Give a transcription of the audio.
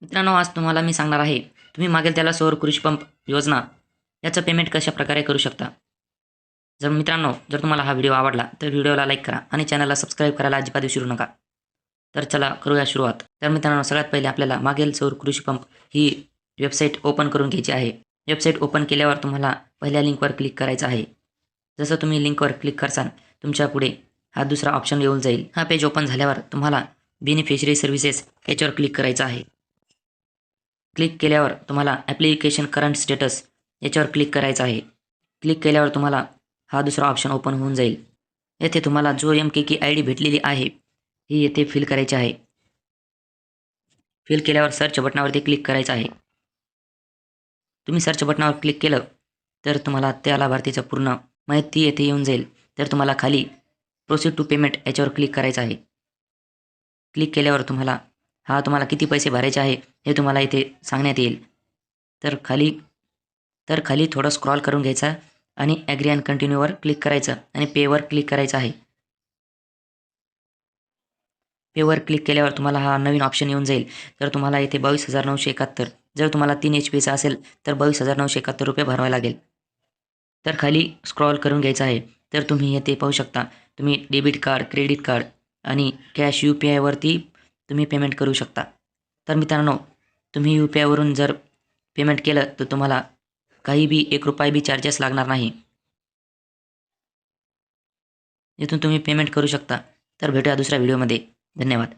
मित्रांनो, आज तुम्हाला मी सांगणार आहे, तुम्ही मागेल त्याला सौर कृषी पंप योजना याचं पेमेंट कशाप्रकारे करू शकता. जर तुम्हाला हा व्हिडिओ आवडला तर व्हिडिओला लाईक करा आणि चॅनलला सबस्क्राईब करायला अजिबात विसरू नका. तर चला करूया सुरुवात. तर मित्रांनो, सगळ्यात पहिले आपल्याला मागेल सौर कृषी पंप ही वेबसाईट ओपन करून घ्यायची आहे. वेबसाईट ओपन केल्यावर तुम्हाला पहिल्या लिंकवर क्लिक करायचं आहे. जसं तुम्ही लिंकवर क्लिक करसाल, तुमच्या पुढे हा दुसरा ऑप्शन येऊन जाईल. हा पेज ओपन झाल्यावर तुम्हाला बेनिफिशरी सर्व्हिसेस याच्यावर क्लिक करायचं आहे. क्लिक केल्यावर तुम्हाला ॲप्लिकेशन करंट स्टेटस याच्यावर क्लिक करायचं आहे. क्लिक केल्यावर तुम्हाला हा दुसरा ऑप्शन ओपन होऊन जाईल. येथे तुम्हाला जो MKK ID भेटलेली आहे ही येथे फिल करायची आहे. फिल केल्यावर सर्च बटनावरती क्लिक करायचं आहे. तुम्ही सर्च बटनावर क्लिक केलं तर तुम्हाला त्या लाभार्थीचं पूर्ण माहिती येथे येऊन जाईल. तर तुम्हाला खाली प्रोसीड टू पेमेंट याच्यावर क्लिक करायचं आहे. क्लिक केल्यावर तुम्हाला किती पैसे भरायचे आहे हे तुम्हाला इथे सांगण्यात येईल. तर खाली थोडं स्क्रॉल करून घ्यायचा आणि ॲग्री अँड कंटिन्यूवर क्लिक करायचं आणि पेवर क्लिक करायचं आहे. पेवर क्लिक केल्यावर तुम्हाला हा नवीन ऑप्शन येऊन जाईल. तर तुम्हाला इथे 22,971, जर तुम्हाला 3 HPचा असेल तर 22,971 रुपये भरावे लागेल. तर खाली स्क्रॉल करून घ्यायचं आहे. तर तुम्ही येथे पाहू शकता, तुम्ही डेबिट कार्ड, क्रेडिट कार्ड आणि कॅश UPIवरती तुम्ही पेमेंट करू शकता. तर मित्रांनो, तुम्ही UPIवरून जर पेमेंट केलं तर तुम्हाला काही बी ₹1 बी चार्जेस लागणार नाही. इथून तुम्ही पेमेंट करू शकता. तर भेटूया दुसऱ्या व्हिडिओमध्ये. धन्यवाद.